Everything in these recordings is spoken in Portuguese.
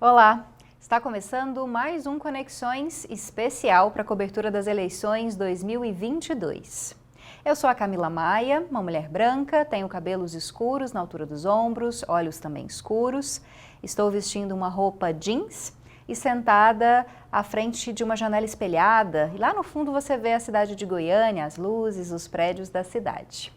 Olá! Está começando mais um Conexões especial para a cobertura das eleições 2022. Eu sou a Camila Maia, uma mulher branca, tenho cabelos escuros na altura dos ombros, olhos também escuros, estou vestindo uma roupa jeans e sentada à frente de uma janela espelhada, e lá no fundo você vê a cidade de Goiânia, as luzes, os prédios da cidade.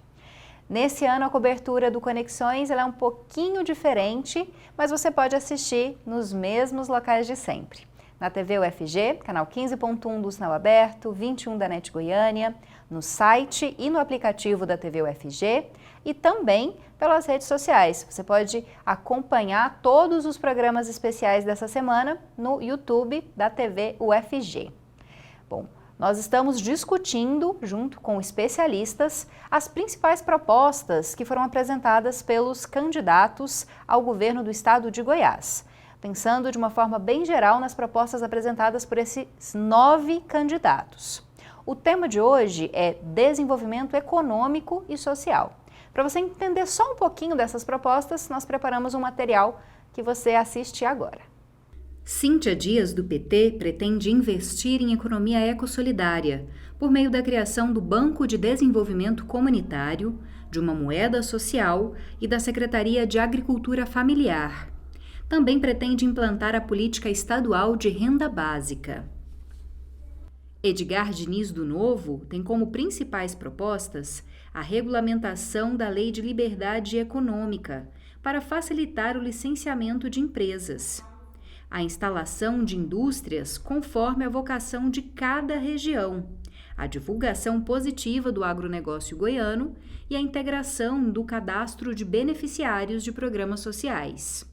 Nesse ano a cobertura do Conexões ela é um pouquinho diferente, mas você pode assistir nos mesmos locais de sempre. Na TV UFG, canal 15.1 do Sinal Aberto, 21 da NET Goiânia, no site e no aplicativo da TV UFG e também pelas redes sociais. Você pode acompanhar todos os programas especiais dessa semana no YouTube da TV UFG. Bom, nós estamos discutindo, junto com especialistas, as principais propostas que foram apresentadas pelos candidatos ao governo do estado de Goiás. Pensando de uma forma bem geral nas propostas apresentadas por esses 9 candidatos. O tema de hoje é desenvolvimento econômico e social. Para você entender só um pouquinho dessas propostas, nós preparamos um material que você assiste agora. Cíntia Dias, do PT, pretende investir em economia ecossolidária por meio da criação do Banco de Desenvolvimento Comunitário, de uma moeda social e da Secretaria de Agricultura Familiar. Também pretende implantar a política estadual de renda básica. Edgar Diniz do Novo tem como principais propostas a regulamentação da Lei de Liberdade Econômica para facilitar o licenciamento de empresas, a instalação de indústrias conforme a vocação de cada região, a divulgação positiva do agronegócio goiano e a integração do cadastro de beneficiários de programas sociais.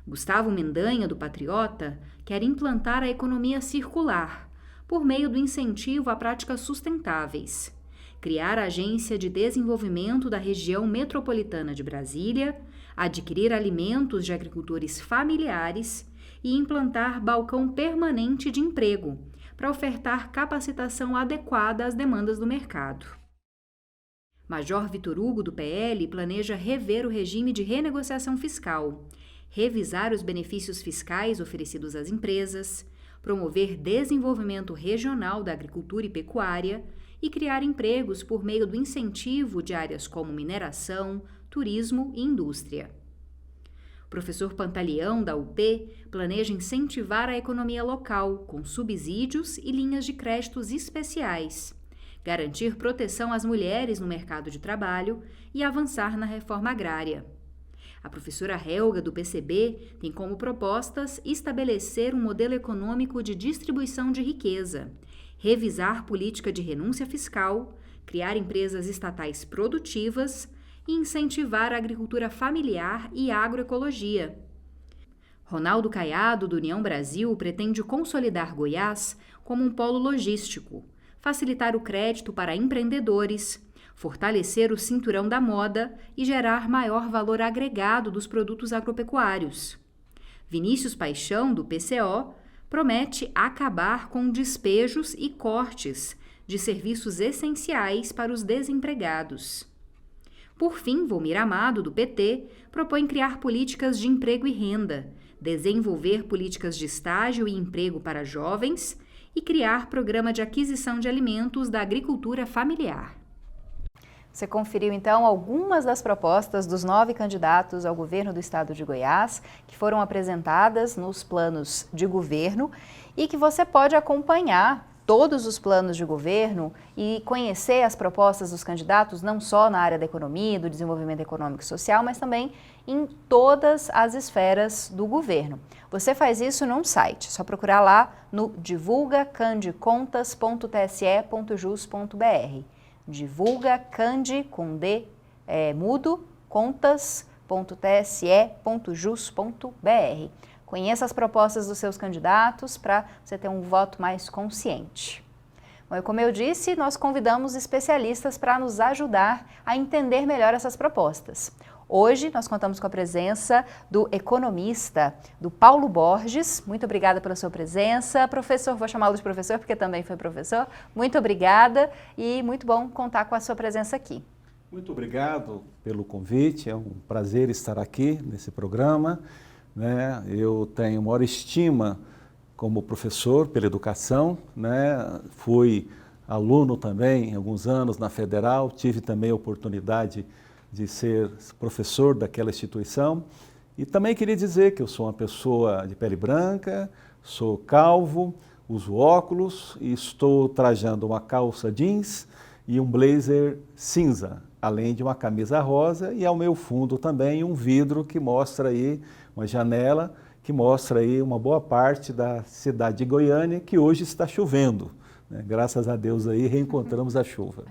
Gustavo Mendanha, do Patriota, quer implantar a economia circular por meio do incentivo a práticas sustentáveis, criar a Agência de Desenvolvimento da Região Metropolitana de Brasília, adquirir alimentos de agricultores familiares e implantar balcão permanente de emprego, para ofertar capacitação adequada às demandas do mercado. Major Vitor Hugo, do PL, planeja rever o regime de renegociação fiscal, revisar os benefícios fiscais oferecidos às empresas, promover desenvolvimento regional da agricultura e pecuária e criar empregos por meio do incentivo de áreas como mineração, turismo e indústria. O professor Pantaleão, da UP, planeja incentivar a economia local, com subsídios e linhas de créditos especiais, garantir proteção às mulheres no mercado de trabalho e avançar na reforma agrária. A professora Helga, do PCB, tem como propostas estabelecer um modelo econômico de distribuição de riqueza, revisar política de renúncia fiscal, criar empresas estatais produtivas e incentivar a agricultura familiar e agroecologia. Ronaldo Caiado, do União Brasil, pretende consolidar Goiás como um polo logístico, facilitar o crédito para empreendedores, fortalecer o cinturão da moda e gerar maior valor agregado dos produtos agropecuários. Vinícius Paixão, do PCO, promete acabar com despejos e cortes de serviços essenciais para os desempregados. Por fim, Volmir Amado, do PT, propõe criar políticas de emprego e renda, desenvolver políticas de estágio e emprego para jovens e criar programa de aquisição de alimentos da agricultura familiar. Você conferiu, então, algumas das propostas dos 9 candidatos ao governo do estado de Goiás, que foram apresentadas nos planos de governo e que você pode acompanhar todos os planos de governo e conhecer as propostas dos candidatos, não só na área da economia, do desenvolvimento econômico e social, mas também em todas as esferas do governo. Você faz isso num site, é só procurar lá no divulgacandecontas.tse.jus.br. Divulga Cande com D mudo contas.tse.jus.br. Conheça as propostas dos seus candidatos para você ter um voto mais consciente. Bom, e como eu disse, nós convidamos especialistas para nos ajudar a entender melhor essas propostas. Hoje nós contamos com a presença do economista, do Paulo Borges. Muito obrigada pela sua presença. Professor, vou chamá-lo de professor porque também foi professor. Muito obrigada e muito bom contar com a sua presença aqui. Muito obrigado pelo convite, é um prazer estar aqui nesse programa. né? Eu tenho maior estima como professor pela educação, né? Fui aluno também, alguns anos na Federal, tive também a oportunidade de ser professor daquela instituição. E também queria dizer que eu sou uma pessoa de pele branca, sou calvo, uso óculos e estou trajando uma calça jeans e um blazer cinza, além de uma camisa rosa e ao meu fundo também um vidro que mostra aí, uma janela, que mostra aí uma boa parte da cidade de Goiânia, que hoje está chovendo, né? Graças a Deus aí reencontramos a chuva.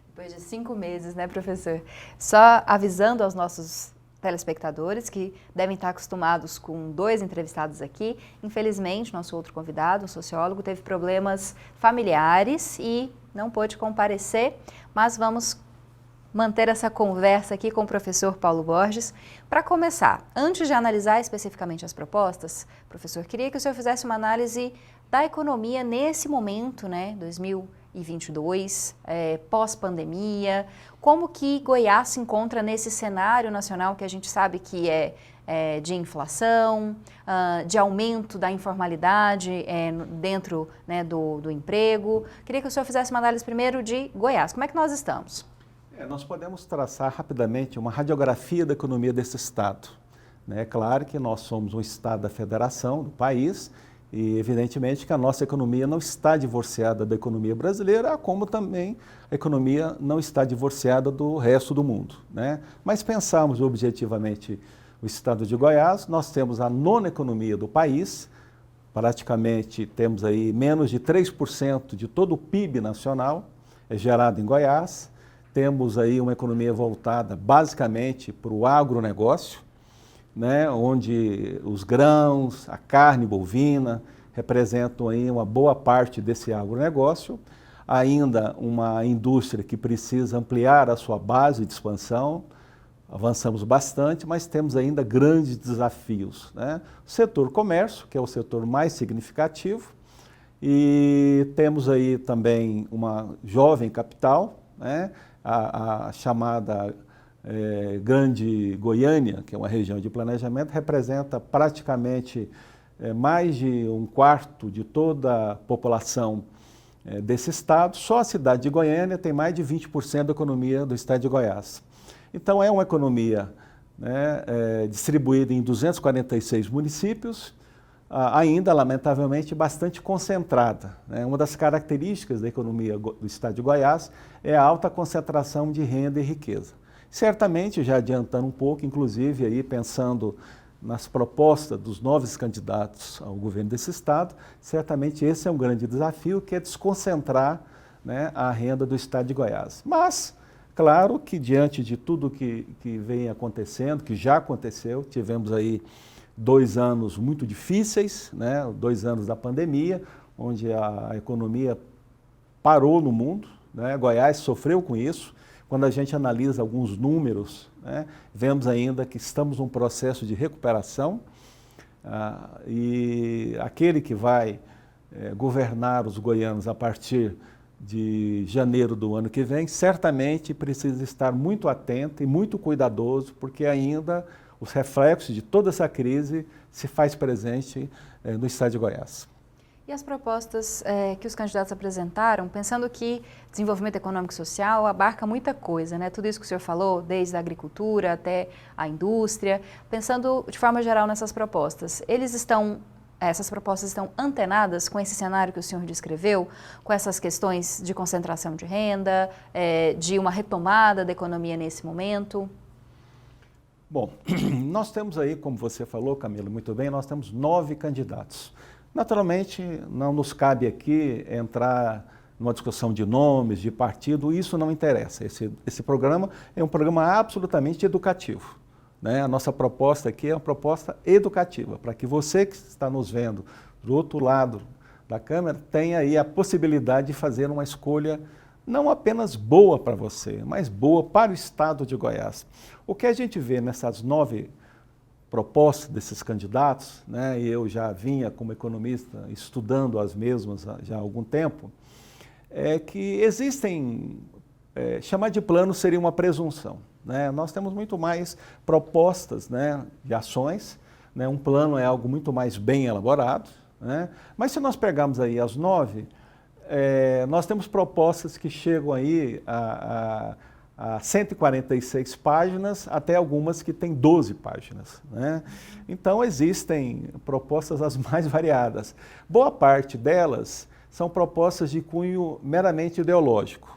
Depois de 5 meses, né, professor? Só avisando aos nossos telespectadores que devem estar acostumados com 2 entrevistados aqui. Infelizmente, nosso outro convidado, um sociólogo, teve problemas familiares e não pôde comparecer, mas vamos manter essa conversa aqui com o professor Paulo Borges. Para começar, antes de analisar especificamente as propostas, professor, queria que o senhor fizesse uma análise da economia nesse momento, né, 2022, pós-pandemia, como que Goiás se encontra nesse cenário nacional que a gente sabe que é de inflação, de aumento da informalidade dentro, né, do emprego. Queria que o senhor fizesse uma análise primeiro de Goiás. Como é que nós estamos? Nós podemos traçar rapidamente uma radiografia da economia desse estado, né? É claro que nós somos um estado da federação, do país, e evidentemente que a nossa economia não está divorciada da economia brasileira, como também a economia não está divorciada do resto do mundo, né? Mas pensarmos objetivamente o estado de Goiás, nós temos a 9ª economia do país, praticamente temos aí menos de 3% de todo o PIB nacional é gerado em Goiás. Temos aí uma economia voltada basicamente para o agronegócio, né, onde os grãos, a carne bovina representam aí uma boa parte desse agronegócio. Ainda uma indústria que precisa ampliar a sua base de expansão. Avançamos bastante, mas temos ainda grandes desafios, né? O setor comércio, que é o setor mais significativo, e temos aí também uma jovem capital, né? A chamada Grande Goiânia, que é uma região de planejamento, representa praticamente mais de 1/4 de toda a população desse estado. Só a cidade de Goiânia tem mais de 20% da economia do estado de Goiás. Então é uma economia, né, distribuída em 246 municípios, ainda lamentavelmente bastante concentrada, né? Uma das características da economia do estado de Goiás é a alta concentração de renda e riqueza. Certamente, já adiantando um pouco, inclusive aí pensando nas propostas dos novos candidatos ao governo desse estado, certamente esse é um grande desafio, que é desconcentrar, né, a renda do estado de Goiás. Mas, claro que diante de tudo que vem acontecendo, que já aconteceu, tivemos aí 2 anos muito difíceis, né, 2 anos da pandemia, onde a economia parou no mundo, né, Goiás sofreu com isso. Quando a gente analisa alguns números, né, vemos ainda que estamos num processo de recuperação, e aquele que vai governar os goianos a partir de janeiro do ano que vem, certamente precisa estar muito atento e muito cuidadoso, porque ainda os reflexos de toda essa crise se faz presente no estado de Goiás. E as propostas que os candidatos apresentaram, pensando que desenvolvimento econômico e social abarca muita coisa, né? Tudo isso que o senhor falou, desde a agricultura até a indústria, pensando de forma geral nessas propostas, essas propostas estão antenadas com esse cenário que o senhor descreveu, com essas questões de concentração de renda, de uma retomada da economia nesse momento? Bom, nós temos aí, como você falou, Camila, muito bem, nós temos 9 candidatos. Naturalmente, não nos cabe aqui entrar numa discussão de nomes, de partido, isso não interessa. Esse programa é um programa absolutamente educativo, né? A nossa proposta aqui é uma proposta educativa, para que você que está nos vendo do outro lado da câmera tenha aí a possibilidade de fazer uma escolha não apenas boa para você, mas boa para o estado de Goiás. O que a gente vê nessas 9 propostas desses candidatos, né, e eu já vinha como economista estudando as mesmas já há algum tempo, é que existem, chamar de plano seria uma presunção, né? Nós temos muito mais propostas, né, de ações né? Um plano é algo muito mais bem elaborado, né? Mas se nós pegarmos aí as 9, nós temos propostas que chegam aí a 146 páginas, até algumas que têm 12 páginas, né? Então existem propostas as mais variadas. Boa parte delas são propostas de cunho meramente ideológico.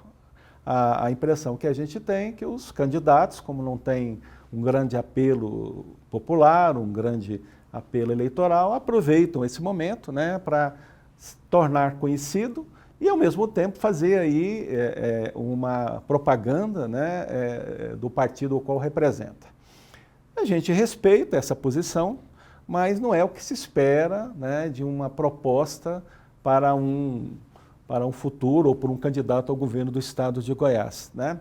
A impressão que a gente tem é que os candidatos, como não tem um grande apelo popular, um grande apelo eleitoral, aproveitam esse momento, né, para se tornar conhecido e, ao mesmo tempo, fazer aí uma propaganda, né, do partido ao qual representa. A gente respeita essa posição, mas não é o que se espera, né, de uma proposta para um futuro ou por um candidato ao governo do estado de Goiás, né?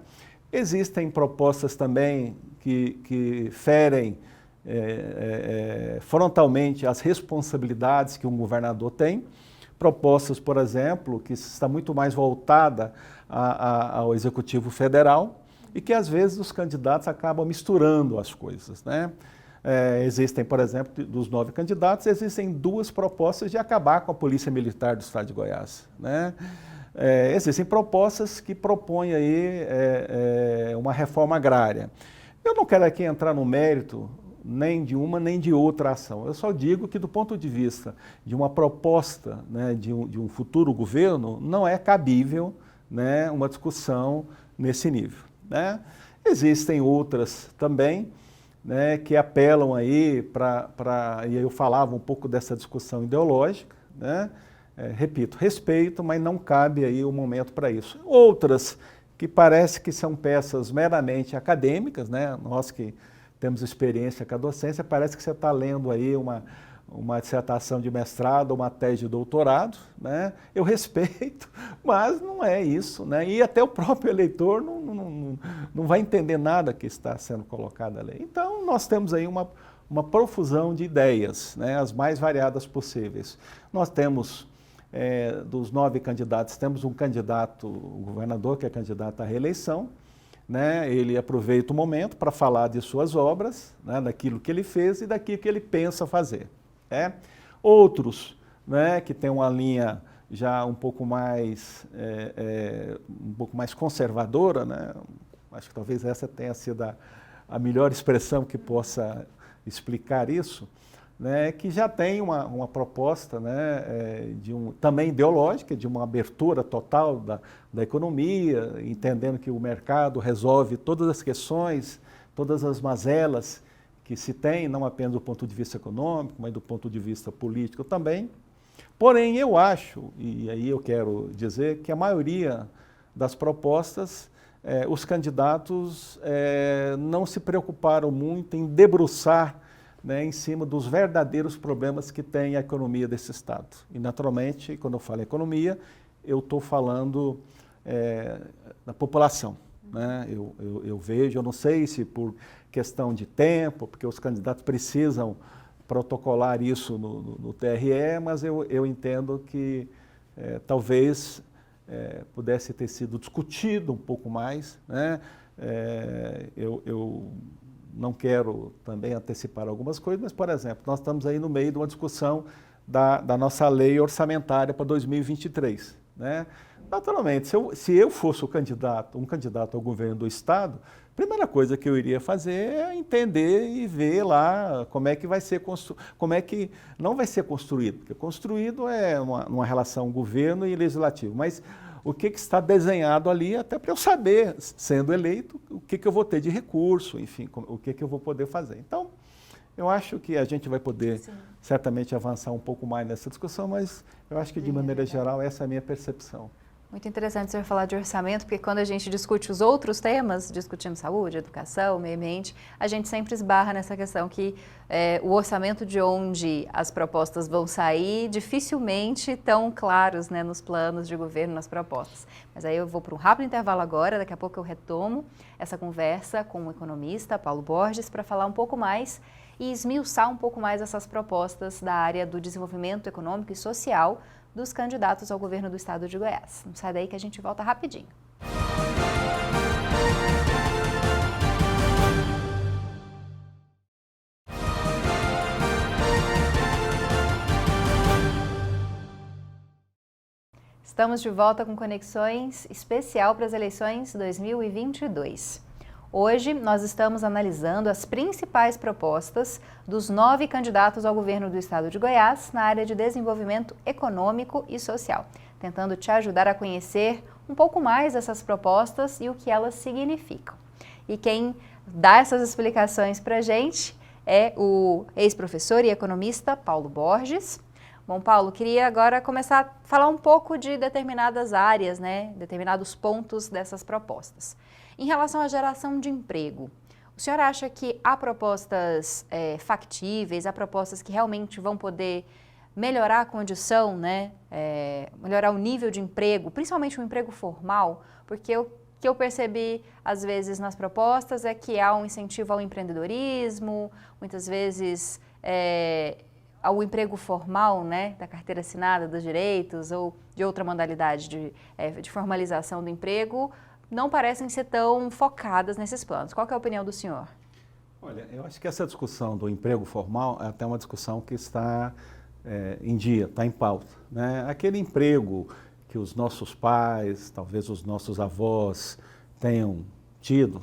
Existem propostas também que ferem frontalmente as responsabilidades que um governador tem, propostas, por exemplo, que está muito mais voltada ao Executivo Federal e que, às vezes, os candidatos acabam misturando as coisas, né? Existem, por exemplo, dos 9 candidatos, existem 2 propostas de acabar com a Polícia Militar do Estado de Goiás, né? Existem propostas que propõem aí uma reforma agrária. Eu não quero aqui entrar no mérito nem de uma nem de outra ação. Eu só digo que, do ponto de vista de uma proposta, né, de um futuro governo, não é cabível, né, uma discussão nesse nível, né? Existem outras também, né, que apelam aí e eu falava um pouco dessa discussão ideológica, né? Repito, respeito, mas não cabe aí o momento para isso. Outras que parece que são peças meramente acadêmicas, né? Nós que temos experiência com a docência, parece que você está lendo aí uma dissertação de mestrado, uma tese de doutorado, né? Eu respeito, mas não é isso, né? E até o próprio eleitor não vai entender nada que está sendo colocado ali. Então, nós temos aí uma profusão de ideias, né? As mais variadas possíveis. Nós temos, dos 9 candidatos, temos um candidato, o governador, que é candidato à reeleição, né? Ele aproveita o momento para falar de suas obras, né? Daquilo que ele fez e daquilo que ele pensa fazer. Outros, né, que têm uma linha já um pouco mais conservadora, né? Acho que talvez essa tenha sido a melhor expressão que possa explicar isso, né, que já tem uma proposta, né, também ideológica, de uma abertura total da economia, entendendo que o mercado resolve todas as questões, todas as mazelas que se tem, não apenas do ponto de vista econômico, mas do ponto de vista político também. Porém, eu acho, e aí eu quero dizer, que a maioria das propostas, os candidatos não se preocuparam muito em debruçar, né, em cima dos verdadeiros problemas que tem a economia desse estado. E, naturalmente, quando eu falo economia, eu estou falando da população, né? Eu vejo, eu não sei se por questão de tempo, porque os candidatos precisam protocolar isso no TRE, mas eu entendo que talvez pudesse ter sido discutido um pouco mais, né? Eu não quero também antecipar algumas coisas, mas, por exemplo, nós estamos aí no meio de uma discussão da nossa lei orçamentária para 2023, né? Naturalmente, se eu fosse um candidato ao governo do estado, a primeira coisa que eu iria fazer é entender e ver lá como é que vai ser como é que não vai ser construído, porque construído é uma relação governo e legislativo, mas o que está desenhado ali, até para eu saber, sendo eleito, o que eu vou ter de recurso, enfim, o que eu vou poder fazer. Então, eu acho que a gente vai poder, certamente, avançar um pouco mais nessa discussão, mas eu acho que, de maneira geral, essa é a minha percepção. Muito interessante você falar de orçamento, porque quando a gente discute os outros temas, discutimos saúde, educação, meio ambiente, a gente sempre esbarra nessa questão que o orçamento de onde as propostas vão sair dificilmente estão claros, né, nos planos de governo, nas propostas. Mas aí eu vou para um rápido intervalo agora, daqui a pouco eu retomo essa conversa com o economista Paulo Borges para falar um pouco mais e esmiuçar um pouco mais essas propostas da área do desenvolvimento econômico e social dos candidatos ao governo do estado de Goiás. Não sai daí que a gente volta rapidinho. Estamos de volta com Conexões especial para as eleições 2022. Hoje nós estamos analisando as principais propostas dos 9 candidatos ao governo do estado de Goiás na área de desenvolvimento econômico e social, tentando te ajudar a conhecer um pouco mais essas propostas e o que elas significam. E quem dá essas explicações para a gente é o ex-professor e economista Paulo Borges. Bom, Paulo, queria agora começar a falar um pouco de determinadas áreas, determinados pontos dessas propostas. Em relação à geração de emprego, o senhor acha que há propostas factíveis, há propostas que realmente vão poder melhorar a condição, melhorar o nível de emprego, principalmente o emprego formal? Porque o que eu percebi, às vezes, nas propostas é que há um incentivo ao empreendedorismo, muitas vezes ao emprego formal, da carteira assinada dos direitos ou de outra modalidade de formalização do emprego, não parecem ser tão focadas nesses planos. Qual que é a opinião do senhor? Olha, eu acho que essa discussão do emprego formal é até uma discussão que está em dia, está em pauta, Aquele emprego que os nossos pais, talvez os nossos avós tenham tido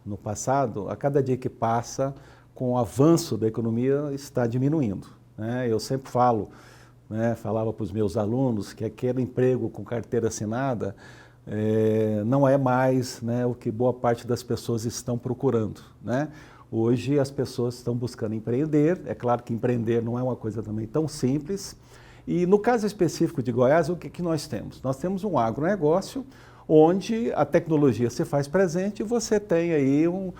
no passado, a cada dia que passa, com o avanço da economia, está diminuindo. Eu sempre falava para os meus alunos que aquele emprego com carteira assinada não é mais o que boa parte das pessoas estão procurando. Hoje as pessoas estão buscando empreender, é claro que empreender não é uma coisa também tão simples. E no caso específico de Goiás, o que nós temos? Nós temos um agronegócio onde a tecnologia se faz presente e você tem aí o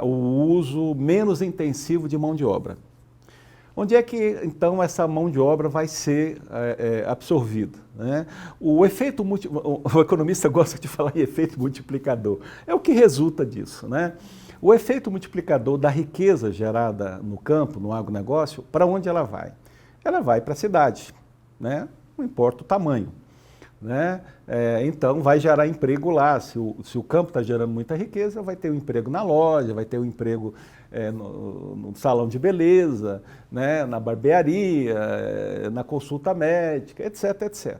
uso menos intensivo de mão de obra. Onde é que, então, essa mão de obra vai ser absorvida? O economista gosta de falar em efeito multiplicador, é o que resulta disso. O efeito multiplicador da riqueza gerada no campo, no agronegócio, para onde ela vai? Ela vai para a cidade, não importa o tamanho. Então vai gerar emprego lá, se o campo está gerando muita riqueza, vai ter um emprego na loja, vai ter um emprego no salão de beleza, na barbearia, na consulta médica, etc, etc.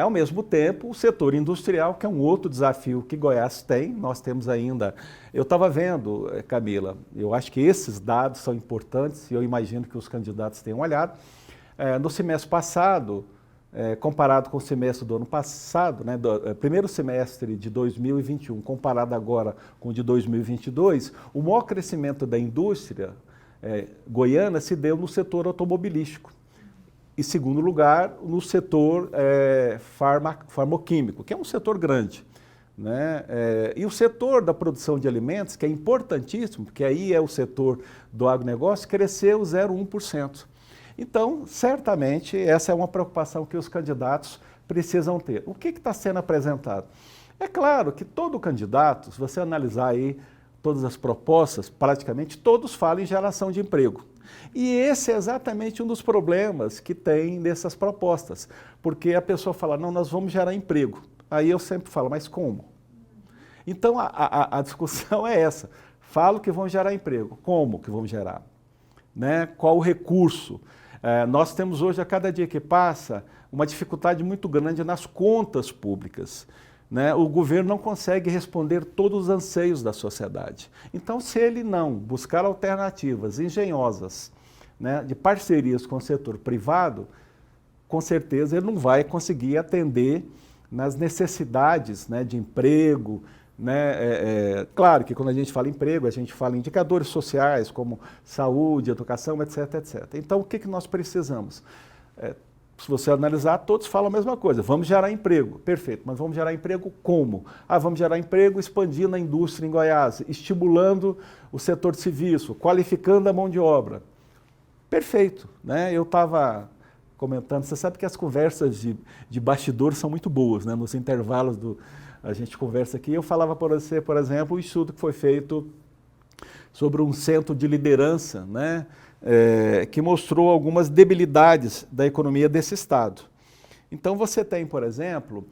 Ao mesmo tempo, o setor industrial, que é um outro desafio que Goiás tem, nós temos ainda... Eu estava vendo, Camila, eu acho que esses dados são importantes e eu imagino que os candidatos tenham olhado. No semestre passado, comparado com o semestre do ano passado, primeiro semestre de 2021, comparado agora com o de 2022, o maior crescimento da indústria goiana se deu no setor automobilístico. Em segundo lugar, no setor farmoquímico, que é um setor grande. E o setor da produção de alimentos, que é importantíssimo, porque aí é o setor do agronegócio, cresceu 0,1%. Então, certamente, essa é uma preocupação que os candidatos precisam ter. O que está sendo apresentado? É claro que todo candidato, se você analisar aí todas as propostas, praticamente todos falam em geração de emprego. E esse é exatamente um dos problemas que tem nessas propostas, porque a pessoa fala, não, nós vamos gerar emprego. Aí eu sempre falo, mas como? Então a discussão é essa, falo que vão gerar emprego, como que vão gerar? Qual o recurso? Nós temos hoje, a cada dia que passa, uma dificuldade muito grande nas contas públicas. O governo não consegue responder todos os anseios da sociedade. Então, se ele não buscar alternativas engenhosas, de parcerias com o setor privado, com certeza ele não vai conseguir atender nas necessidades de emprego. Claro que quando a gente fala emprego, a gente fala em indicadores sociais como saúde, educação, etc, etc. Então, o que nós precisamos? Se você analisar, todos falam a mesma coisa, vamos gerar emprego, perfeito, mas vamos gerar emprego como? Vamos gerar emprego expandindo a indústria em Goiás, estimulando o setor de serviço, qualificando a mão de obra. Perfeito, Eu estava comentando, você sabe que as conversas de bastidores são muito boas, nos intervalos a gente conversa aqui, eu falava para você, por exemplo, o estudo que foi feito sobre um centro de liderança, que mostrou algumas debilidades da economia desse estado. Então você tem, por exemplo,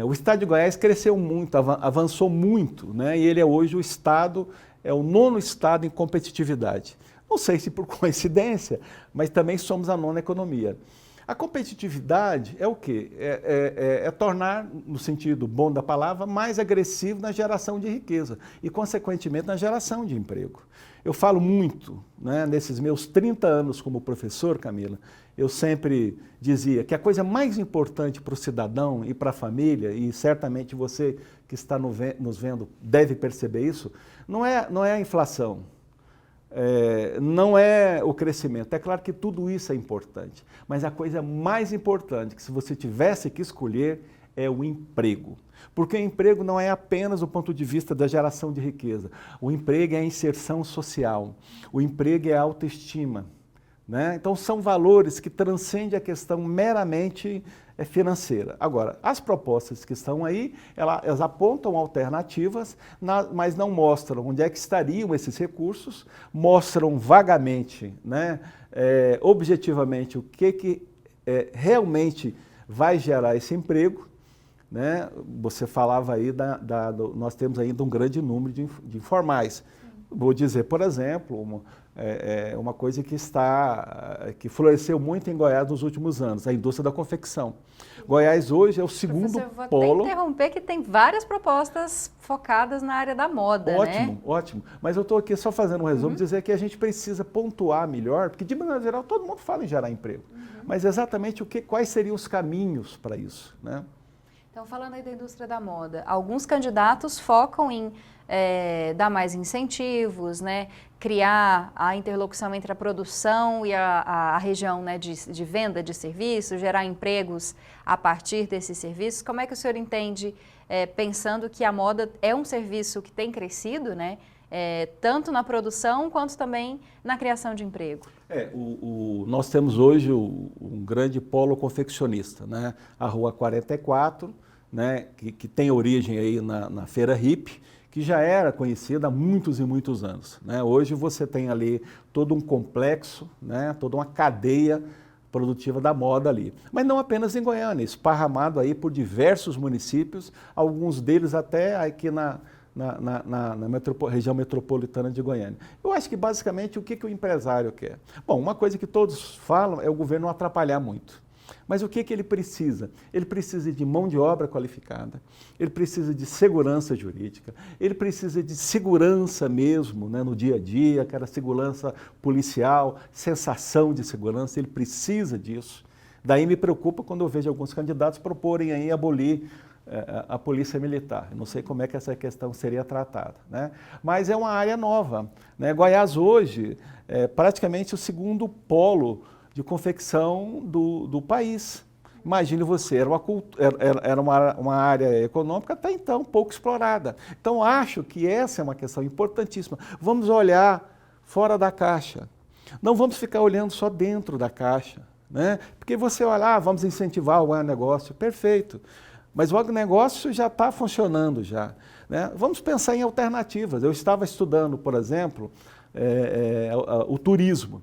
o estado de Goiás cresceu muito, avançou muito, e ele é hoje o o 9º estado em competitividade. Não sei se por coincidência, mas também somos a 9ª economia. A competitividade é o quê? É tornar, no sentido bom da palavra, mais agressivo na geração de riqueza e, consequentemente, na geração de emprego. Eu falo muito, né, nesses meus 30 anos como professor, Camila, eu sempre dizia que a coisa mais importante para o cidadão e para a família, e certamente você que está nos vendo deve perceber isso, não é a inflação. Não é o crescimento. É claro que tudo isso é importante, mas a coisa mais importante que se você tivesse que escolher é o emprego. Porque o emprego não é apenas do ponto de vista da geração de riqueza. O emprego é a inserção social, o emprego é a autoestima, né? Então são valores que transcendem a questão meramente financeira. Agora, as propostas que estão aí, elas apontam alternativas, mas não mostram onde é que estariam esses recursos, mostram vagamente, né, objetivamente, o que realmente vai gerar esse emprego, né? Você falava aí, nós temos ainda um grande número de informais. Vou dizer, por exemplo, uma coisa que floresceu muito em Goiás nos últimos anos, a indústria da confecção. Goiás hoje é o segundo Professor, polo... Vou até interromper que tem várias propostas focadas na área da moda, Ótimo, né? ótimo. Mas eu estou aqui só fazendo um resumo, dizer que a gente precisa pontuar melhor, porque de maneira geral todo mundo fala em gerar emprego. Mas exatamente quais seriam os caminhos para isso, né? Então, falando aí da indústria da moda, alguns candidatos focam em dar mais incentivos, né, criar a interlocução entre a produção e a região, né, de venda de serviços, gerar empregos a partir desses serviços. Como é que o senhor entende, pensando que a moda é um serviço que tem crescido, né, tanto na produção quanto também na criação de emprego? Nós temos hoje um grande polo confeccionista, né? A Rua 44, né? que tem origem aí na Feira Hippie, que já era conhecida há muitos e muitos anos, né? Hoje você tem ali todo um complexo, né? Toda uma cadeia produtiva da moda ali. Mas não apenas em Goiânia, esparramado aí por diversos municípios, alguns deles até aqui na região metropolitana de Goiânia. Eu acho que basicamente o que o empresário quer? Bom, uma coisa que todos falam é o governo não atrapalhar muito. Mas o que ele precisa? Ele precisa de mão de obra qualificada, ele precisa de segurança jurídica, ele precisa de segurança mesmo, né, no dia a dia, aquela segurança policial, sensação de segurança, ele precisa disso. Daí me preocupa quando eu vejo alguns candidatos proporem aí abolir a polícia militar. Eu não sei como é que essa questão seria tratada, né? Mas é uma área nova, né? Goiás hoje é praticamente o segundo polo de confecção do país. Imagine você, era uma área econômica até então pouco explorada. Então acho que essa é uma questão importantíssima. Vamos olhar fora da caixa. Não vamos ficar olhando só dentro da caixa, né? Porque você olha, vamos incentivar o agronegócio, perfeito. Mas o agronegócio já está funcionando já, né? Vamos pensar em alternativas. Eu estava estudando, por exemplo, o turismo.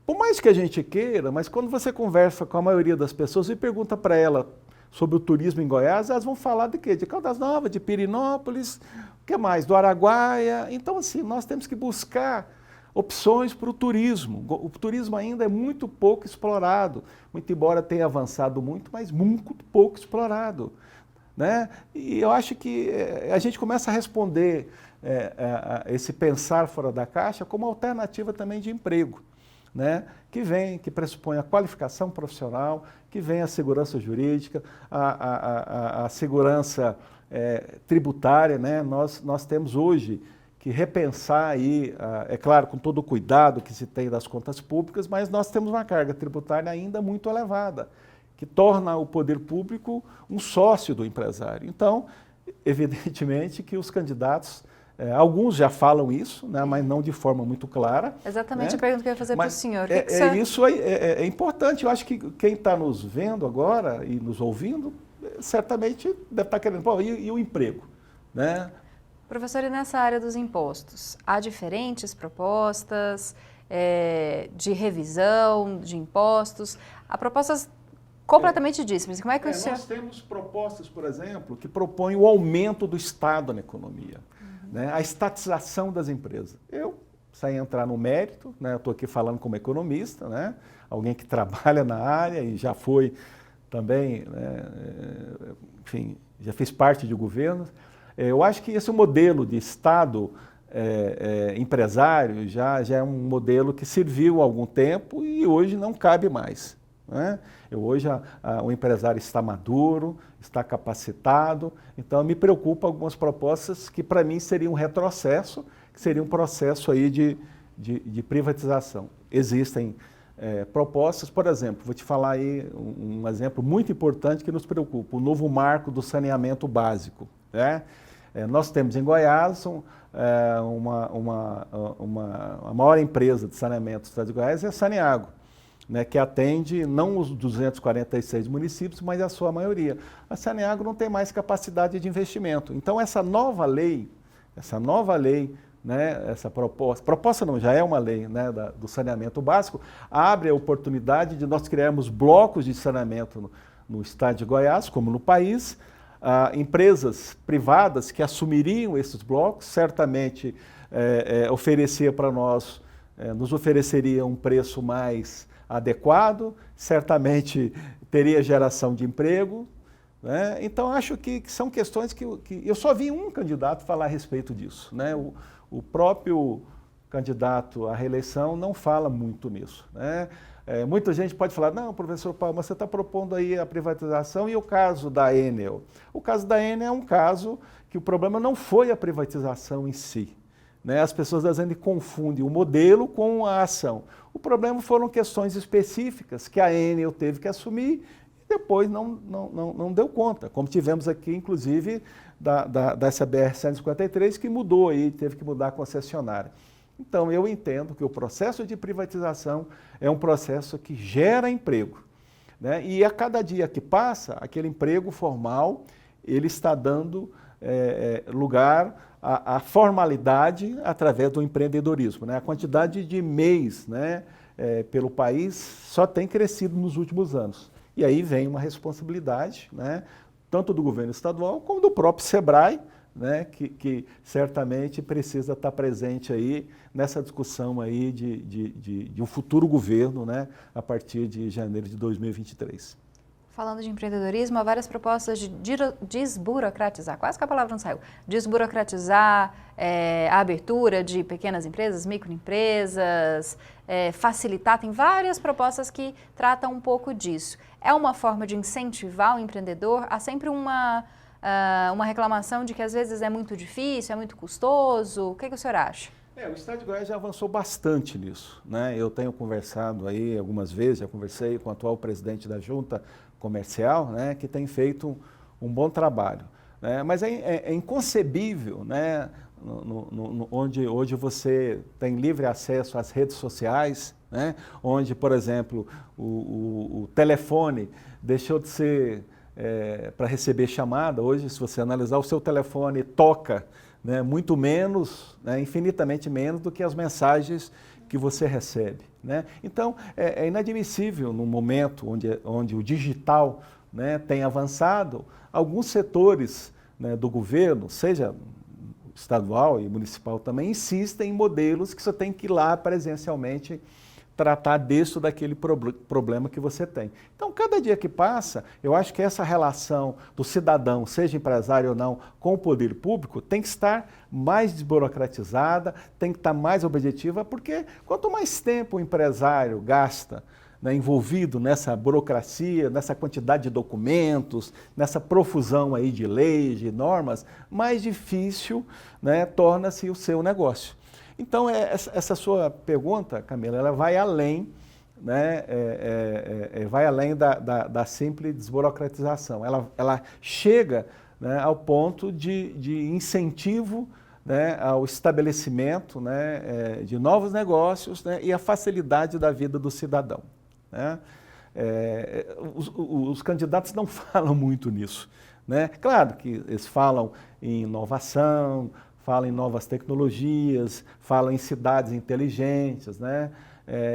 Por mais que a gente queira, mas quando você conversa com a maioria das pessoas e pergunta para ela sobre o turismo em Goiás, elas vão falar de quê? De Caldas Novas, de Pirenópolis, o que mais? Do Araguaia. Então, assim, nós temos que buscar opções para o turismo. O turismo ainda é muito pouco explorado, muito embora tenha avançado muito, mas muito pouco explorado, né? E eu acho que a gente começa a responder esse pensar fora da caixa como alternativa também de emprego, né? Que pressupõe a qualificação profissional, que vem a segurança jurídica, a segurança tributária, né? Nós temos hoje que repensar aí, é claro, com todo o cuidado que se tem das contas públicas, mas nós temos uma carga tributária ainda muito elevada, que torna o poder público um sócio do empresário. Então, evidentemente que os candidatos, alguns já falam isso, né, mas não de forma muito clara. Exatamente, né? a pergunta que eu ia fazer para o senhor. Isso é importante. Eu acho que quem está nos vendo agora e nos ouvindo, certamente deve estar querendo, e o emprego, né? Professor, e nessa área dos impostos, há diferentes propostas de revisão de impostos? Há propostas completamente díspares. Como é que o senhor... Nós temos propostas, por exemplo, que propõem o aumento do Estado na economia, né? A estatização das empresas. Eu, sem entrar no mérito, né? Eu estou aqui falando como economista, né? Alguém que trabalha na área e já foi também, né? Enfim, já fez parte de governo. Eu acho que esse modelo de Estado empresário já é um modelo que serviu há algum tempo e hoje não cabe mais, né? Hoje o empresário está maduro, está capacitado, então me preocupa algumas propostas que para mim seriam um retrocesso, que seria um processo aí de privatização. Existem propostas, por exemplo, vou te falar aí um exemplo muito importante que nos preocupa, o novo marco do saneamento básico, né? Nós temos em Goiás a maior empresa de saneamento do estado de Goiás é a Saneago, né, que atende não os 246 municípios, mas a sua maioria. A Saneago não tem mais capacidade de investimento. Então essa nova lei, né, essa proposta não, já é uma lei, né, do saneamento básico, abre a oportunidade de nós criarmos blocos de saneamento no estado de Goiás, como no país, empresas privadas que assumiriam esses blocos, certamente oferecia para nós, nos ofereceria um preço mais adequado, certamente teria geração de emprego, né? Então acho que são questões que eu só vi um candidato falar a respeito disso, né? O próprio candidato à reeleição não fala muito nisso, né? Muita gente pode falar, não, professor Paulo, mas você está propondo aí a privatização e o caso da Enel. O caso da Enel é um caso que o problema não foi a privatização em si, né? As pessoas às vezes confundem o modelo com a ação. O problema foram questões específicas que a Enel teve que assumir e depois não deu conta, como tivemos aqui, inclusive, dessa BR-153, que mudou aí, teve que mudar a concessionária. Então, eu entendo que o processo de privatização é um processo que gera emprego, né? E a cada dia que passa, aquele emprego formal, ele está dando lugar à formalidade através do empreendedorismo, né? A quantidade de MEIs, né, pelo país só tem crescido nos últimos anos. E aí vem uma responsabilidade, né, tanto do governo estadual como do próprio SEBRAE, né, que certamente precisa estar presente aí nessa discussão aí de um futuro governo, né, a partir de janeiro de 2023. Falando de empreendedorismo, há várias propostas de desburocratizar, quase que a palavra não saiu, desburocratizar a abertura de pequenas empresas, microempresas, facilitar, tem várias propostas que tratam um pouco disso. É uma forma de incentivar o empreendedor? Há sempre uma reclamação de que às vezes é muito difícil, é muito custoso. O que o senhor acha? O estado de Goiás já avançou bastante nisso, né? Eu tenho conversado aí algumas vezes, já conversei com o atual presidente da Junta Comercial, né, que tem feito um bom trabalho, né? Mas é inconcebível, né, onde hoje você tem livre acesso às redes sociais, né, onde, por exemplo, o telefone deixou de ser para receber chamada. Hoje, se você analisar, o seu telefone toca, né, muito menos, né, infinitamente menos do que as mensagens que você recebe, né? Então, é inadmissível no momento onde o digital, né, tem avançado, alguns setores, né, do governo, seja estadual e municipal também, insistem em modelos que você tem que ir lá presencialmente tratar desse ou daquele problema que você tem. Então, cada dia que passa, eu acho que essa relação do cidadão, seja empresário ou não, com o poder público, tem que estar mais desburocratizada, tem que estar mais objetiva, porque quanto mais tempo o empresário gasta, né, envolvido nessa burocracia, nessa quantidade de documentos, nessa profusão aí de leis, de normas, mais difícil, né, torna-se o seu negócio. Então, essa sua pergunta, Camila, ela vai além, né, vai além da simples desburocratização. Ela chega, né, ao ponto de incentivo, né, ao estabelecimento, né, de novos negócios, né, e a facilidade da vida do cidadão, né? Os candidatos não falam muito nisso, né? Claro que eles falam em inovação, falam em novas tecnologias, falam em cidades inteligentes, né?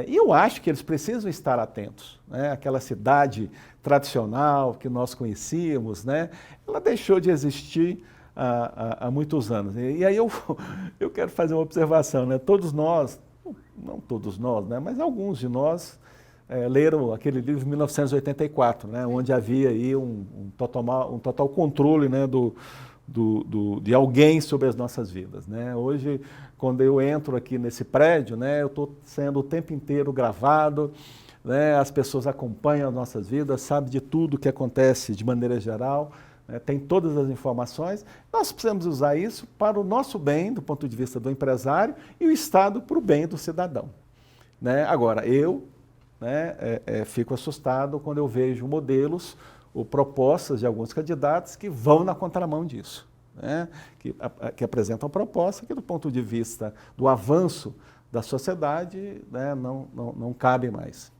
E eu acho que eles precisam estar atentos, né? Aquela cidade tradicional que nós conhecíamos, né, ela deixou de existir há muitos anos. E aí eu quero fazer uma observação, né? Todos nós, não todos nós, né? Mas alguns de nós leram aquele livro de 1984, né? Onde havia aí um total controle, né? De alguém sobre as nossas vidas, né? Hoje, quando eu entro aqui nesse prédio, né? Eu estou sendo o tempo inteiro gravado, né? As pessoas acompanham as nossas vidas, sabem de tudo que acontece de maneira geral, né? Tem todas as informações. Nós precisamos usar isso para o nosso bem, do ponto de vista do empresário, e o Estado para o bem do cidadão, né? Agora, eu, né, fico assustado quando eu vejo modelos ou propostas de alguns candidatos que vão na contramão disso, né? Que apresentam propostas que, do ponto de vista do avanço da sociedade, né, não cabe mais.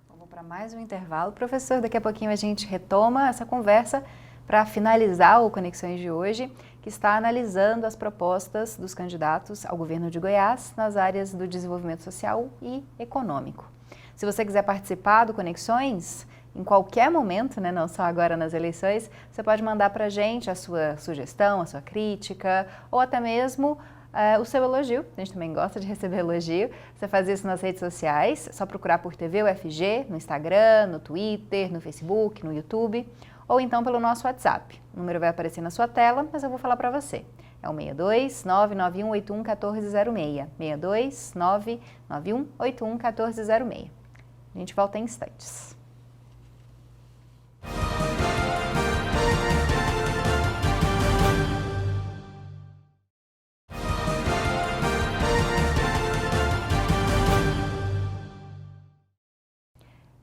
Vamos para mais um intervalo. Professor, daqui a pouquinho a gente retoma essa conversa para finalizar o Conexões de hoje, que está analisando as propostas dos candidatos ao governo de Goiás nas áreas do desenvolvimento social e econômico. Se você quiser participar do Conexões, em qualquer momento, né, não só agora nas eleições, você pode mandar para a gente a sua sugestão, a sua crítica, ou até mesmo o seu elogio. A gente também gosta de receber elogio. Você faz isso nas redes sociais, é só procurar por TV UFG, no Instagram, no Twitter, no Facebook, no YouTube, ou então pelo nosso WhatsApp. O número vai aparecer na sua tela, mas eu vou falar para você. É o 62 99181 1406. 62 99181 1406. A gente volta em instantes.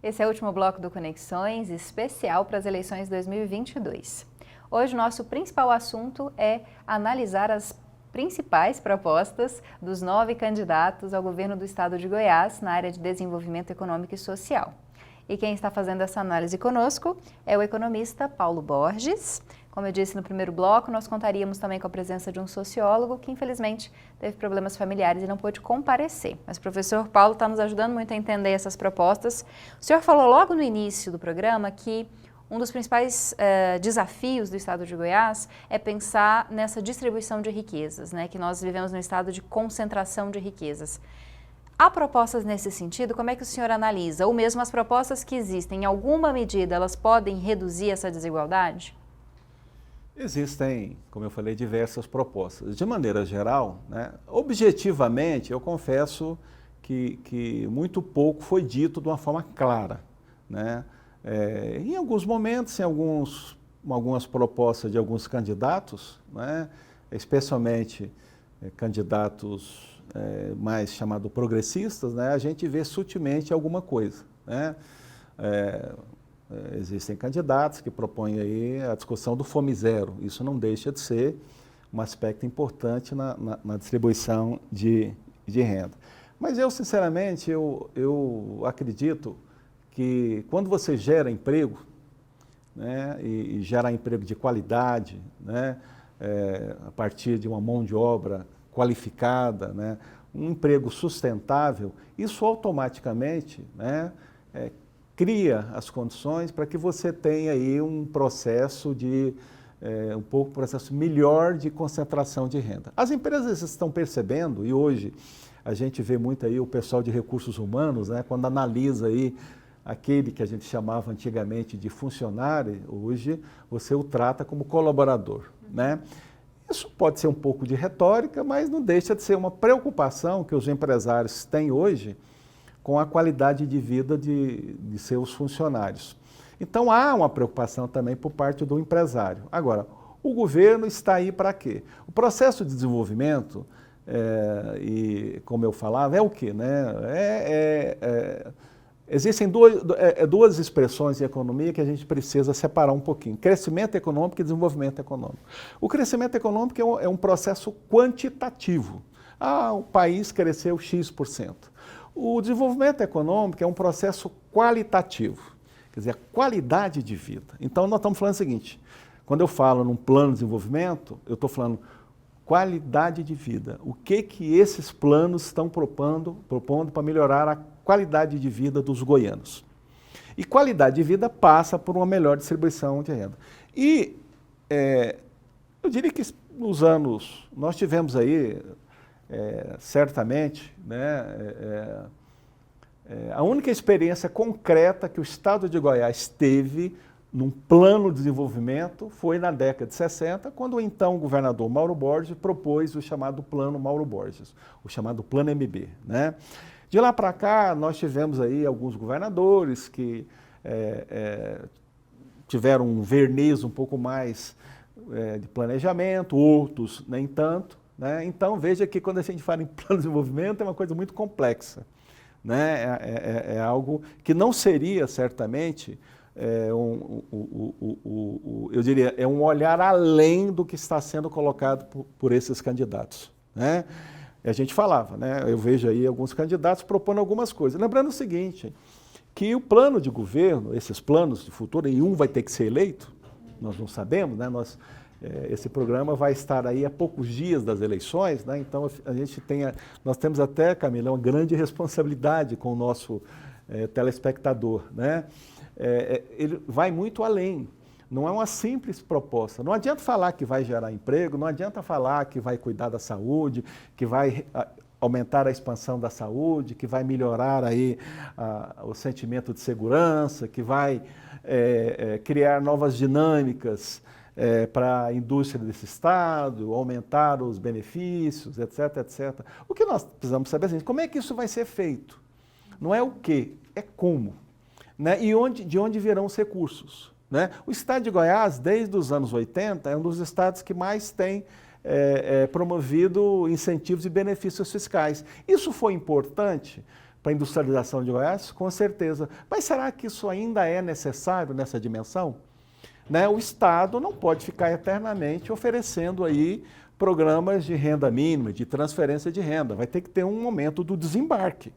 Esse é o último bloco do Conexões, especial para as eleições 2022. Hoje o nosso principal assunto é analisar as principais propostas dos 9 candidatos ao governo do estado de Goiás na área de desenvolvimento econômico e social. E quem está fazendo essa análise conosco é o economista Paulo Borges. Como eu disse no primeiro bloco, nós contaríamos também com a presença de um sociólogo que, infelizmente, teve problemas familiares e não pôde comparecer. Mas o professor Paulo está nos ajudando muito a entender essas propostas. O senhor falou logo no início do programa que um dos principais desafios do estado de Goiás é pensar nessa distribuição de riquezas, né? Que nós vivemos num estado de concentração de riquezas. Há propostas nesse sentido? Como é que o senhor analisa? Ou mesmo as propostas que existem, em alguma medida, elas podem reduzir essa desigualdade? Existem, como eu falei, diversas propostas. De maneira geral, né, objetivamente, eu confesso que muito pouco foi dito de uma forma clara, né? Em alguns momentos, em algumas propostas de alguns candidatos, né, especialmente candidatos mais chamados progressistas, né, a gente vê sutilmente alguma coisa, né? Existem candidatos que propõem aí a discussão do Fome Zero. Isso não deixa de ser um aspecto importante na distribuição de renda. Mas eu, sinceramente, eu acredito que quando você gera emprego, né, e gerar emprego de qualidade, né, a partir de uma mão de obra qualificada, né, um emprego sustentável, isso automaticamente, né, cria as condições para que você tenha aí um processo processo melhor de concentração de renda. As empresas estão percebendo, e hoje a gente vê muito aí o pessoal de recursos humanos, né, quando analisa aí aquele que a gente chamava antigamente de funcionário, hoje você o trata como colaborador, né? Isso pode ser um pouco de retórica, mas não deixa de ser uma preocupação que os empresários têm hoje com a qualidade de vida de seus funcionários. Então, há uma preocupação também por parte do empresário. Agora, o governo está aí para quê? O processo de desenvolvimento, e como eu falava, é o quê, né? Existem duas expressões em economia que a gente precisa separar um pouquinho: crescimento econômico e desenvolvimento econômico. O crescimento econômico é um processo quantitativo. O país cresceu X%. O desenvolvimento econômico é um processo qualitativo, quer dizer, a qualidade de vida. Então, nós estamos falando o seguinte: quando eu falo num plano de desenvolvimento, eu estou falando qualidade de vida. O que esses planos estão propondo para melhorar a qualidade de vida dos goianos? E qualidade de vida passa por uma melhor distribuição de renda. E Eu diria que nos anos, nós tivemos aí, certamente, né, a única experiência concreta que o Estado de Goiás teve num plano de desenvolvimento foi na década de 60, quando o então governador Mauro Borges propôs o chamado Plano Mauro Borges, o chamado Plano MB, né? De lá para cá, nós tivemos aí alguns governadores que tiveram um verniz um pouco mais de planejamento, outros nem tanto, né? Então, veja que quando a gente fala em plano de desenvolvimento, é uma coisa muito complexa, né? É algo que não seria, certamente, eu diria, é um olhar além do que está sendo colocado por esses candidatos, né? E a gente falava, né? Eu vejo aí alguns candidatos propondo algumas coisas. Lembrando o seguinte, que o plano de governo, esses planos de futuro, e um vai ter que ser eleito, nós não sabemos, né? Esse programa vai estar aí a poucos dias das eleições, né? Então nós temos até, Camila, uma grande responsabilidade com o nosso telespectador, né? Ele vai muito além, não é uma simples proposta. Não adianta falar que vai gerar emprego, não adianta falar que vai cuidar da saúde, que vai aumentar a expansão da saúde, que vai melhorar aí o sentimento de segurança, que vai criar novas dinâmicas para a indústria desse estado, aumentar os benefícios, etc, etc. O que nós precisamos saber é como é que isso vai ser feito? Não é o quê, é como. Né? E de onde virão os recursos? Né? O estado de Goiás, desde os anos 80, é um dos estados que mais tem promovido incentivos e benefícios fiscais. Isso foi importante para a industrialização de Goiás? Com certeza. Mas será que isso ainda é necessário nessa dimensão? Né? O Estado não pode ficar eternamente oferecendo aí programas de renda mínima, de transferência de renda. Vai ter que ter um momento do desembarque.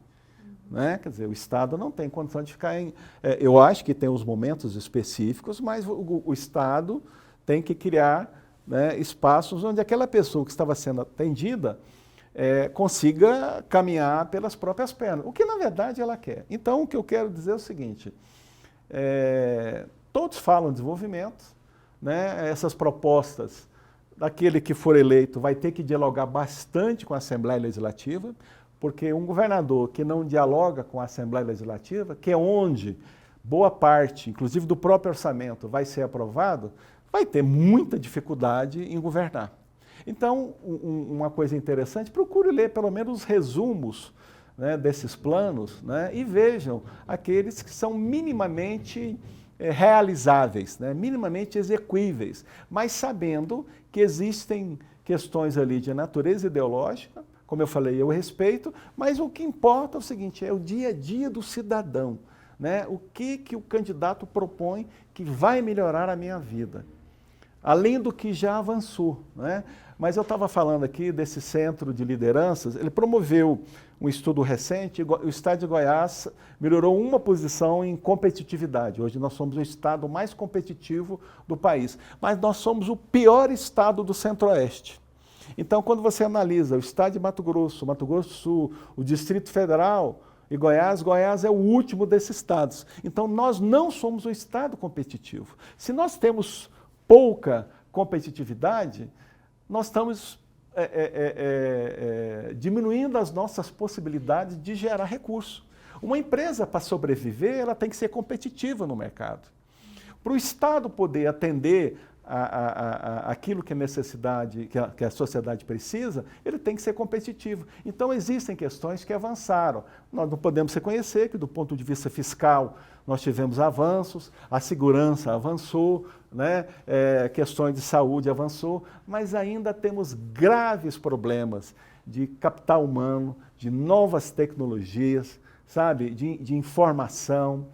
Né? Quer dizer, o Estado não tem condição de ficar em... eu acho que tem os momentos específicos, mas o Estado tem que criar, né, espaços onde aquela pessoa que estava sendo atendida consiga caminhar pelas próprias pernas, o que na verdade ela quer. Então, o que eu quero dizer é o seguinte, todos falam de desenvolvimento, né? Essas propostas, daquele que for eleito vai ter que dialogar bastante com a Assembleia Legislativa, porque um governador que não dialoga com a Assembleia Legislativa, que é onde boa parte, inclusive do próprio orçamento, vai ser aprovado, vai ter muita dificuldade em governar. Então, uma coisa interessante, procure ler pelo menos os resumos, né, desses planos, né, e vejam aqueles que são minimamente realizáveis, né, minimamente execuíveis, mas sabendo que existem questões ali de natureza ideológica, como eu falei, eu respeito, mas o que importa é o seguinte, é o dia a dia do cidadão, né? O que o candidato propõe que vai melhorar a minha vida, além do que já avançou, né? Mas eu estava falando aqui desse centro de lideranças, ele promoveu um estudo recente, o estado de Goiás melhorou uma posição em competitividade. Hoje nós somos o estado mais competitivo do país, mas nós somos o pior estado do Centro-Oeste. Então, quando você analisa o estado de Mato Grosso do Sul, o Distrito Federal e Goiás, Goiás é o último desses estados. Então, nós não somos um estado competitivo. Se nós temos pouca competitividade, nós estamos diminuindo as nossas possibilidades de gerar recurso. Uma empresa, para sobreviver, ela tem que ser competitiva no mercado. Para o Estado poder atender aquilo que é necessidade, que a sociedade precisa, ele tem que ser competitivo. Então, existem questões que avançaram. Nós não podemos reconhecer que, do ponto de vista fiscal, nós tivemos avanços, a segurança avançou, né? Questões de saúde avançou, mas ainda temos graves problemas de capital humano, de novas tecnologias, sabe? De informação.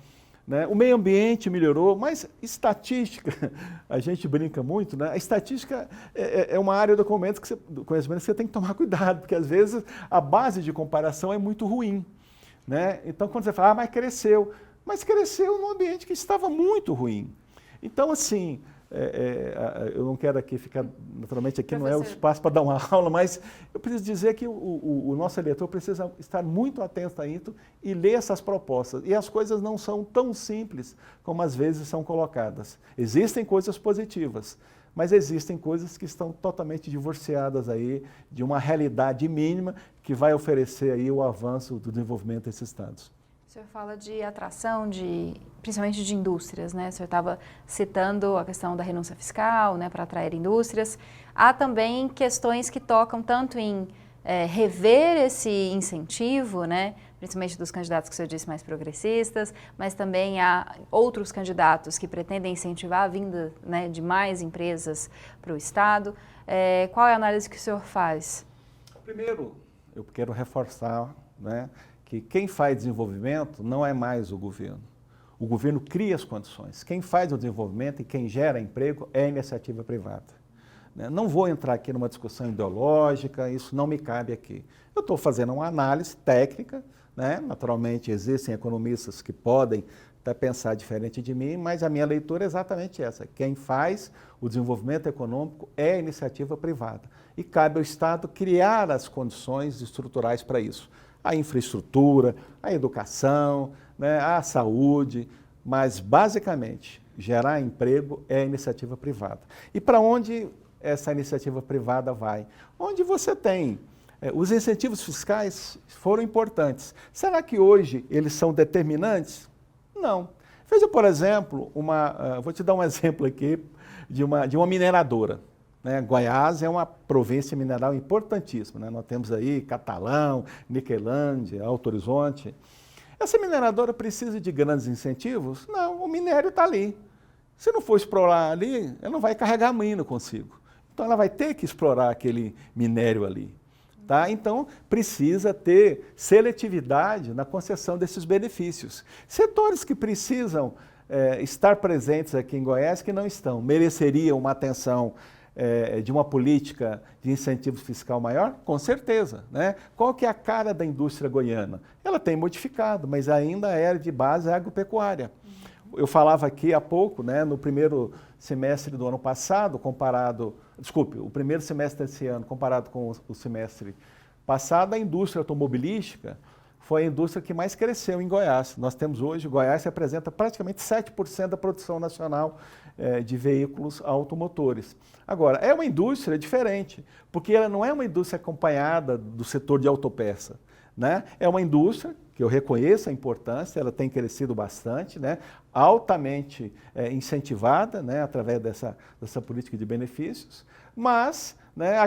Né? O meio ambiente melhorou, mas estatística, a gente brinca muito, né? A estatística é uma área do conhecimento que você tem que tomar cuidado, porque às vezes a base de comparação é muito ruim. Né? Então, quando você fala, mas cresceu num ambiente que estava muito ruim. Então, assim, eu não quero aqui ficar, naturalmente aqui não é o espaço para dar uma aula, mas eu preciso dizer que o nosso eleitor precisa estar muito atento a isso e ler essas propostas. E as coisas não são tão simples como às vezes são colocadas. Existem coisas positivas, mas existem coisas que estão totalmente divorciadas aí de uma realidade mínima que vai oferecer aí o avanço do desenvolvimento desses estados. O senhor fala de atração, principalmente de indústrias, né? O senhor estava citando a questão da renúncia fiscal, né, para atrair indústrias. Há também questões que tocam tanto em rever esse incentivo, né, principalmente dos candidatos que o senhor disse mais progressistas, mas também há outros candidatos que pretendem incentivar a vinda, né, de mais empresas para o Estado. Qual é a análise que o senhor faz? Primeiro, eu quero reforçar, né, que quem faz desenvolvimento não é mais o governo. O governo cria as condições. Quem faz o desenvolvimento e quem gera emprego é a iniciativa privada. Não vou entrar aqui numa discussão ideológica, isso não me cabe aqui. Eu estou fazendo uma análise técnica, né? Naturalmente existem economistas que podem até pensar diferente de mim, mas a minha leitura é exatamente essa. Quem faz o desenvolvimento econômico é a iniciativa privada. E cabe ao Estado criar as condições estruturais para isso. A infraestrutura, a educação, né? A saúde, mas basicamente gerar emprego é a iniciativa privada. E para onde essa iniciativa privada vai? Onde você tem. Os incentivos fiscais foram importantes. Será que hoje eles são determinantes? Não. Veja, por exemplo, vou te dar um exemplo aqui de uma mineradora. Né? Goiás é uma província mineral importantíssima. Né? Nós temos aí Catalão, Niquelândia, Alto Horizonte. Essa mineradora precisa de grandes incentivos? Não, o minério está ali. Se não for explorar ali, ela não vai carregar a mina consigo. Então, ela vai ter que explorar aquele minério ali. Tá? Então, precisa ter seletividade na concessão desses benefícios. Setores que precisam estar presentes aqui em Goiás, que não estão, mereceriam uma atenção de uma política de incentivo fiscal maior? Com certeza. Né? Qual que é a cara da indústria goiana? Ela tem modificado, mas ainda é de base agropecuária. Eu falava aqui há pouco, né, no primeiro semestre do ano passado, o primeiro semestre desse ano, comparado com o semestre passado, a indústria automobilística foi a indústria que mais cresceu em Goiás. Nós temos hoje, Goiás representa praticamente 7% da produção nacional de veículos automotores. Agora, é uma indústria diferente, porque ela não é uma indústria acompanhada do setor de autopeça. Né? É uma indústria que eu reconheço a importância, ela tem crescido bastante, né? Altamente incentivada, né? Através dessa política de benefícios, mas né,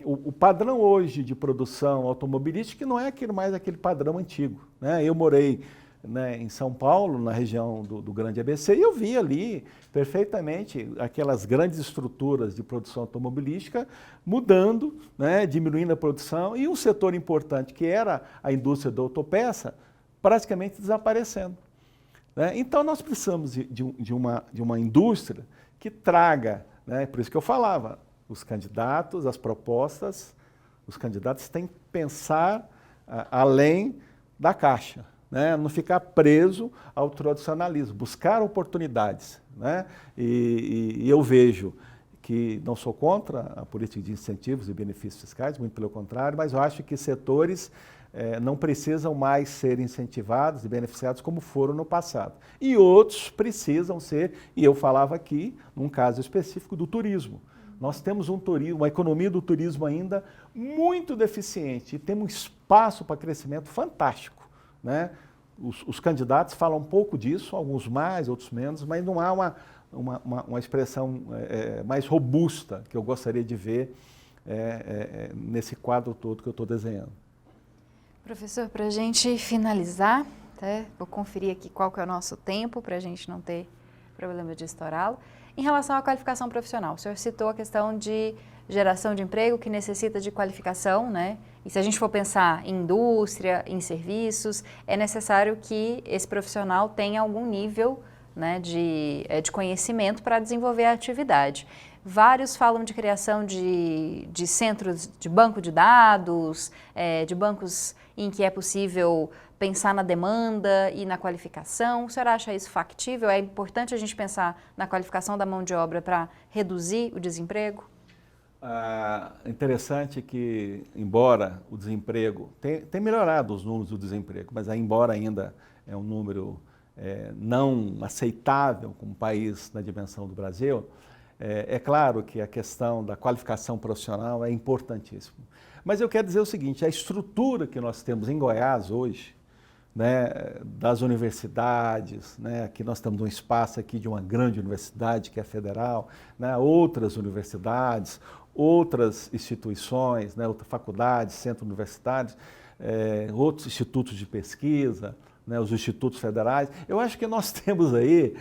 o padrão hoje de produção automobilística não é mais aquele padrão antigo. Né? Eu morei, né, em São Paulo, na região do Grande ABC, e eu vi ali perfeitamente aquelas grandes estruturas de produção automobilística mudando, né, diminuindo a produção, e um setor importante, que era a indústria da autopeça, praticamente desaparecendo. Né? Então, nós precisamos de uma indústria que traga, né, por isso que eu falava, os candidatos, as propostas, os candidatos têm que pensar além da caixa. Né, não ficar preso ao tradicionalismo, buscar oportunidades. Né? E eu vejo que não sou contra a política de incentivos e benefícios fiscais, muito pelo contrário, mas eu acho que setores não precisam mais ser incentivados e beneficiados como foram no passado. E outros precisam ser, e eu falava aqui, num caso específico, do turismo. Nós temos uma economia do turismo ainda muito deficiente e temos espaço para crescimento fantástico. Né? Os candidatos falam um pouco disso, alguns mais, outros menos, mas não há uma expressão mais robusta que eu gostaria de ver nesse quadro todo que eu estou desenhando. Professor, para a gente finalizar, vou conferir aqui qual que é o nosso tempo para a gente não ter problema de estourá-lo. Em relação à qualificação profissional, o senhor citou a questão de geração de emprego que necessita de qualificação, né? E se a gente for pensar em indústria, em serviços, é necessário que esse profissional tenha algum nível, né, de conhecimento para desenvolver a atividade. Vários falam de criação de centros de banco de dados, de bancos em que é possível pensar na demanda e na qualificação. O senhor acha isso factível? É importante a gente pensar na qualificação da mão de obra para reduzir o desemprego? Interessante que, embora o desemprego tem melhorado os números do desemprego, mas embora ainda é um número não aceitável como país na dimensão do Brasil, É claro que a questão da qualificação profissional é importantíssima. Mas eu quero dizer o seguinte, a estrutura que nós temos em Goiás hoje, né, das universidades, né, aqui nós temos um espaço aqui de uma grande universidade, que é a Federal, né, outras universidades, outras instituições, né, outras faculdades, centros universitários, outros institutos de pesquisa, né, os institutos federais. Eu acho que nós temos aí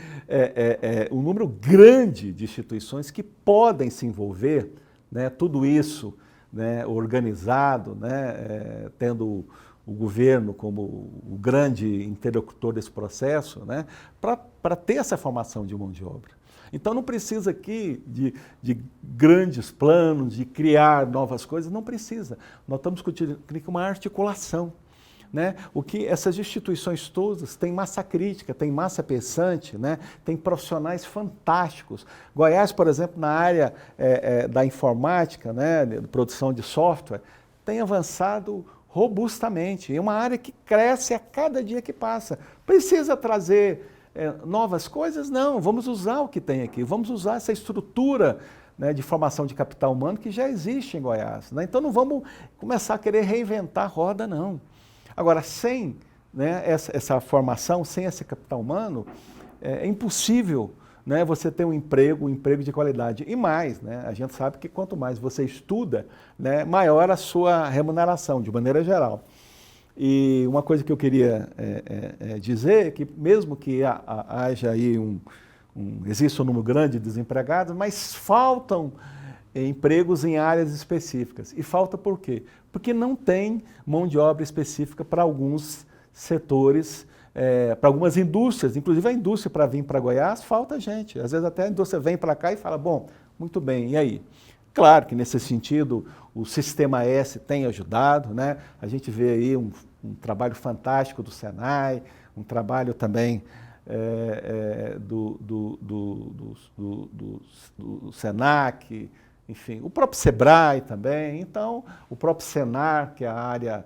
um número grande de instituições que podem se envolver, né, tudo isso, né, organizado, né, tendo o governo como o grande interlocutor desse processo, né, para ter essa formação de mão de obra. Então não precisa aqui de grandes planos, de criar novas coisas, não precisa. Nós estamos discutindo uma articulação. Né? O que essas instituições todas têm massa crítica, têm massa pensante, né? Tem profissionais fantásticos. Goiás, por exemplo, na área da informática, né? De produção de software, tem avançado robustamente. É uma área que cresce a cada dia que passa. Precisa trazer novas coisas? Não, vamos usar o que tem aqui, vamos usar essa estrutura, né, de formação de capital humano que já existe em Goiás. Né? Então não vamos começar a querer reinventar a roda, não. Agora, sem, né, essa formação, sem esse capital humano, é impossível, né, você ter um emprego de qualidade. E mais, né, a gente sabe que quanto mais você estuda, né, maior a sua remuneração, de maneira geral. E uma coisa que eu queria dizer é que mesmo que haja aí existe um número grande de desempregados, mas faltam empregos em áreas específicas. E falta por quê? Porque não tem mão de obra específica para alguns setores, para algumas indústrias, inclusive a indústria para vir para Goiás, falta gente. Às vezes até a indústria vem para cá e fala, bom, muito bem, e aí? Claro que nesse sentido o Sistema S tem ajudado, né? A gente vê aí um trabalho fantástico do Senai, um trabalho também do Senac, enfim, o próprio Sebrae também, então, o próprio Senar, que é a área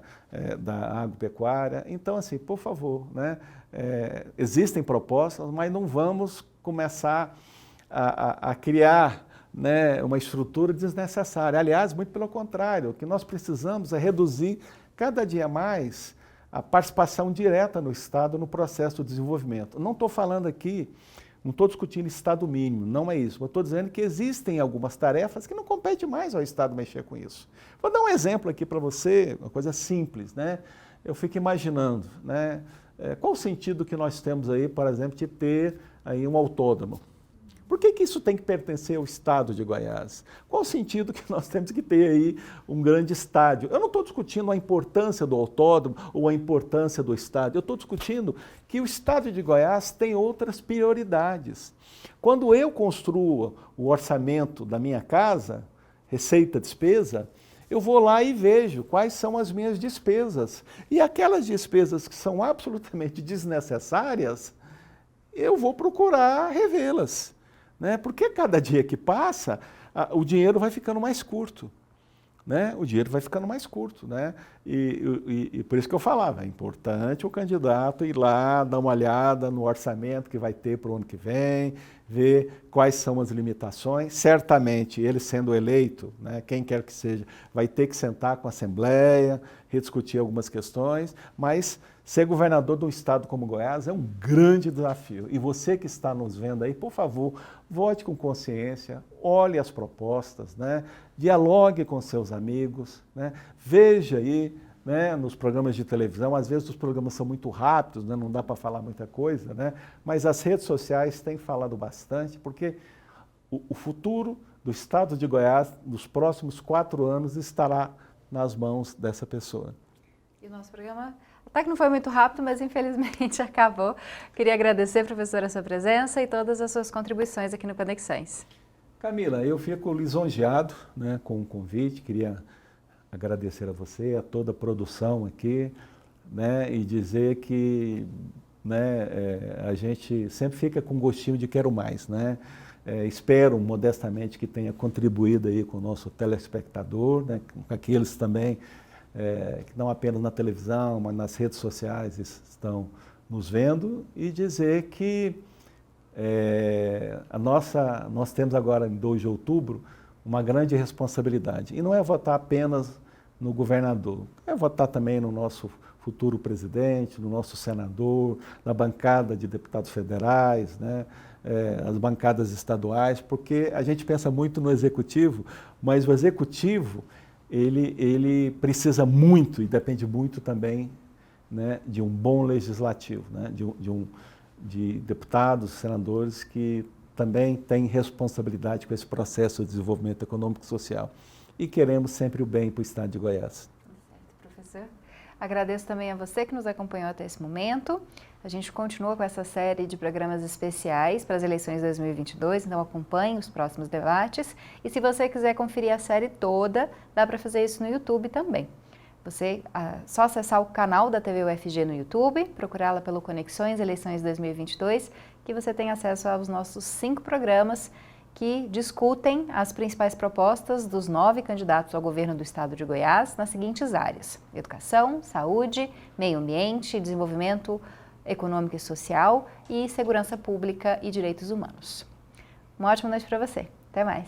da agropecuária. Então, assim, por favor, né, existem propostas, mas não vamos começar a criar, né, uma estrutura desnecessária. Aliás, muito pelo contrário, o que nós precisamos é reduzir cada dia mais a participação direta no Estado no processo de desenvolvimento. Não estou falando aqui, não estou discutindo Estado mínimo, não é isso. Eu estou dizendo que existem algumas tarefas que não compete mais ao Estado mexer com isso. Vou dar um exemplo aqui para você, uma coisa simples, né? Eu fico imaginando, né? Qual o sentido que nós temos aí, por exemplo, de ter aí um autódromo? Por que isso tem que pertencer ao Estado de Goiás? Qual o sentido que nós temos que ter aí um grande estádio? Eu não estou discutindo a importância do autódromo ou a importância do estádio, eu estou discutindo que o Estado de Goiás tem outras prioridades. Quando eu construo o orçamento da minha casa, receita, despesa, eu vou lá e vejo quais são as minhas despesas. E aquelas despesas que são absolutamente desnecessárias, eu vou procurar revê-las. Né? Porque cada dia que passa, o dinheiro vai ficando mais curto. Né? O dinheiro vai ficando mais curto. Né? E por isso que eu falava, é importante o candidato ir lá, dar uma olhada no orçamento que vai ter para o ano que vem, ver quais são as limitações. Certamente, ele sendo eleito, né, quem quer que seja, vai ter que sentar com a Assembleia, rediscutir algumas questões, mas ser governador de um estado como Goiás é um grande desafio. E você que está nos vendo aí, por favor, vote com consciência, olhe as propostas, né? Dialogue com seus amigos, né? Veja aí, né, nos programas de televisão, às vezes os programas são muito rápidos, né, não dá para falar muita coisa, né? Mas as redes sociais têm falado bastante, porque o futuro do estado de Goiás, nos próximos 4 anos, estará nas mãos dessa pessoa. E o nosso programa até que não foi muito rápido, mas infelizmente acabou. Queria agradecer, professora, a sua presença e todas as suas contribuições aqui no Conexões. Camila, eu fico lisonjeado, né, com o convite, queria agradecer a você, a toda a produção aqui, né, e dizer que, né, a gente sempre fica com gostinho de quero mais, né? Espero modestamente que tenha contribuído aí com o nosso telespectador, né, com aqueles também que não apenas na televisão, mas nas redes sociais estão nos vendo, e dizer que Nós temos agora, em 2 de outubro, uma grande responsabilidade. E não é votar apenas no governador, é votar também no nosso futuro presidente, no nosso senador, na bancada de deputados federais, né? As bancadas estaduais, porque a gente pensa muito no executivo, mas o executivo ele precisa muito e depende muito também, né, de um bom legislativo, né, de deputados, senadores que também têm responsabilidade com esse processo de desenvolvimento econômico e social. E queremos sempre o bem para o estado de Goiás. Certo, professor. Agradeço também a você que nos acompanhou até esse momento. A gente continua com essa série de programas especiais para as eleições de 2022, então acompanhe os próximos debates. E se você quiser conferir a série toda, dá para fazer isso no YouTube também. Só acessar o canal da TV UFG no YouTube, procurá-la pelo Conexões Eleições 2022, que você tem acesso aos nossos 5 programas que discutem as principais propostas dos 9 candidatos ao governo do estado de Goiás nas seguintes áreas: educação, saúde, meio ambiente, desenvolvimento econômico e social e segurança pública e direitos humanos. Uma ótima noite para você. Até mais.